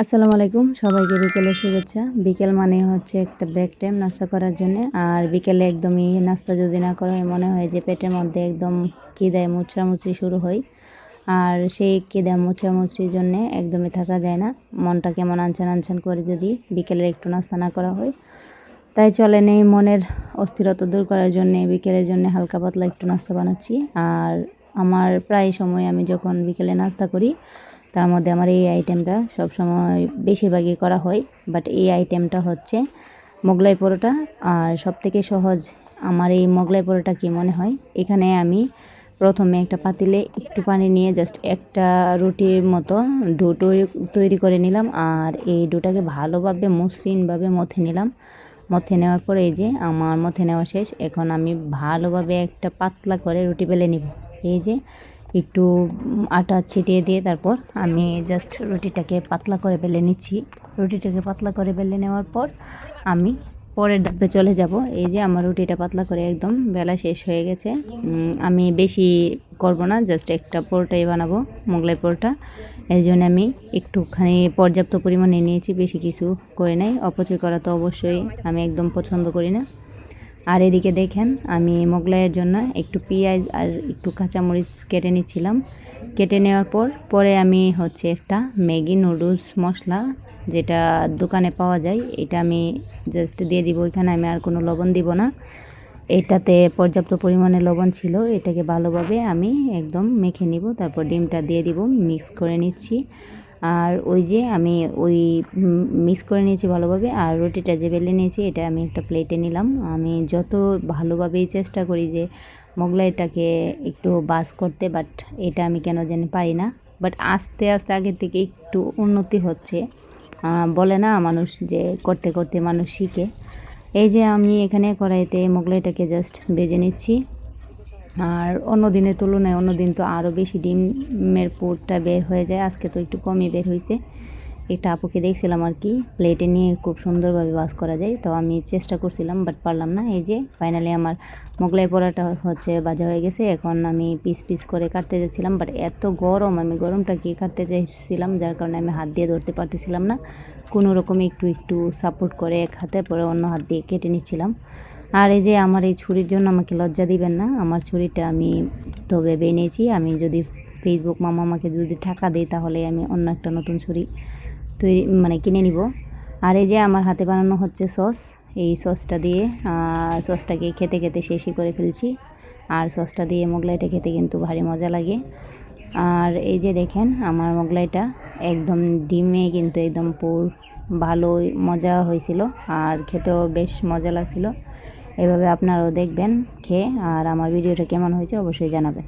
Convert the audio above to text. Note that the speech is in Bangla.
আসসালামু আলাইকুম, সবাইকে বিকেলের শুভেচ্ছা। বিকেল মানে হচ্ছে একটা ব্রেক টাইম নাস্তা করার জন্যে। আর বিকেলে একদমই নাস্তা যদি না করা হয় মনে হয় যে পেটের মধ্যে একদম খিদায় মুচড়ামুচড়ি শুরু হয়। আর সেই খিদা মুচড়ামুচড়ির জন্যে একদমই থাকা যায় না। মনটা কেমন আনচান আনচান করে যদি বিকেলে একটু নাস্তা না করা হয়। তাই চলেন এই মনের অস্থিরতা দূর করার জন্যে বিকেলের জন্যে হালকা পাতলা একটু নাস্তা বানাচ্ছি। আর আমার প্রায় সময় আমি যখন বিকেলে নাস্তা করি তার মধ্যে আমার এই আইটেমটা সবসময় বেশিরভাগই করা হয়। বাট এই আইটেমটা হচ্ছে মোগলাই পরোটা। আর সবথেকে সহজ আমার এই মোগলাই পরোটা কি মনে হয়, এখানে আমি প্রথমে একটা পাতিলে একটু পানি নিয়ে জাস্ট একটা রুটির মতো ডো তৈরি করে নিলাম। আর এই ডোটাকে ভালোভাবে মসৃণভাবে মথে নিলাম। মথে নেওয়ার পরে এই যে আমার মথে নেওয়া শেষ। এখন আমি ভালোভাবে একটা পাতলা করে রুটি বেলে নিব। এই যে একটু আটা ছিটিয়ে দিয়ে তারপর আমি জাস্ট রুটিটাকে পাতলা করে বেলে নিচ্ছি। রুটিটাকে পাতলা করে বেলে নেওয়ার পর আমি পরের ধাপে চলে যাব। এই যে আমার রুটিটা পাতলা করে একদম বেলা শেষ হয়ে গেছে। আমি বেশি করব না, জাস্ট একটা পরোটাই বানাবো, মোগলাই পরোটা। এই জন্য আমি একটুখানি পর্যাপ্ত পরিমাণে নিয়েছি, বেশি কিছু করে নাই। অপচয় করা তো অবশ্যই আমি একদম পছন্দ করি না। আর এদিকে দেখেন আমি মোগলাইয়ের জন্য একটু পেঁয়াজ আর একটু কাঁচামরিচ কেটে নিচ্ছিলাম। কেটে নেওয়ার পরে আমি হচ্ছে একটা ম্যাগি নুডলস মশলা, যেটা দোকানে পাওয়া যায়, এটা আমি জাস্ট দিয়ে দিব। এখানে আমি আর কোনো লবণ দিব না। এটাতে পর্যাপ্ত পরিমাণে লবণ ছিল। এটাকে ভালোভাবে আমি একদম মেখে নিব। তারপর ডিমটা দিয়ে দিব, মিক্স করে নিচ্ছি। আর ওই যে আমি ওই মিক্স করে নিয়েছি ভালোভাবে। আর রুটিটা যে বেলে নিয়েছি এটা আমি একটা প্লেটে নিলাম। আমি যত ভালোভাবেই চেষ্টা করি যে মোগলাইটাকে একটু বাস করতে, বাট এটা আমি কেন জানি পারি না। বাট আস্তে আস্তে আগের থেকে একটু উন্নতি হচ্ছে। বলে না মানুষ যে করতে করতে মানুষ শিখে। এই যে আমি এখানে কড়াইতে মোগলাইটাকে জাস্ট ভেজে নিচ্ছি। আর অন্য দিনের তুলনায় অন্য দিন তো আরও বেশি ডিমের পুরটা বের হয়ে যায়, আজকে তো একটু কমই বের হয়েছে। একটা আপুকে দেখছিলাম আর কি প্লেটে নিয়ে খুব সুন্দরভাবে ভাজ করা যায়, তো আমি চেষ্টা করছিলাম বাট পারলাম না। এই যে ফাইনালি আমার মোগলাই পরোটা হচ্ছে ভাজা হয়ে গেছে। এখন আমি পিস পিস করে কাটতে যাচ্ছিলাম, বাট এত গরম, আমি গরমটা কি কাটতে চাইছিলাম, যার কারণে আমি হাত দিয়ে ধরতে পারতেছিলাম না। কোনো রকমে একটু একটু সাপোর্ট করে এক হাতের পরে অন্য হাত দিয়ে কেটে নিচ্ছিলাম। আর এই যে আমার এই ছুরির জন্য আমাকে লজ্জা দিবেন না, আমার ছুরিটা আমি তো ভেবে নিয়েছি আমি যদি ফেসবুক মামা আমাকে যদি টাকা দেয় তাহলে আমি অন্য একটা নতুন ছুরি কিনে নিব। আর এই যে আমার হাতে বানানো হচ্ছে সস। এই সসটা দিয়ে সসটাকে খেতে খেতে শেষই করে ফেলছি। আর সসটা দিয়ে মোগলাইটা খেতে কিন্তু ভারী মজা লাগে। আর এই যে দেখেন আমার মোগলাইটা একদম ডিমে কিন্তু একদম ভালোই মজা হয়েছিল। আর খেতেও বেশ মজা লাগছিল। এভাবে আপনারাও দেখবেন খেয়ে। আর আমার ভিডিওটা কেমন হয়েছে অবশ্যই জানাবেন।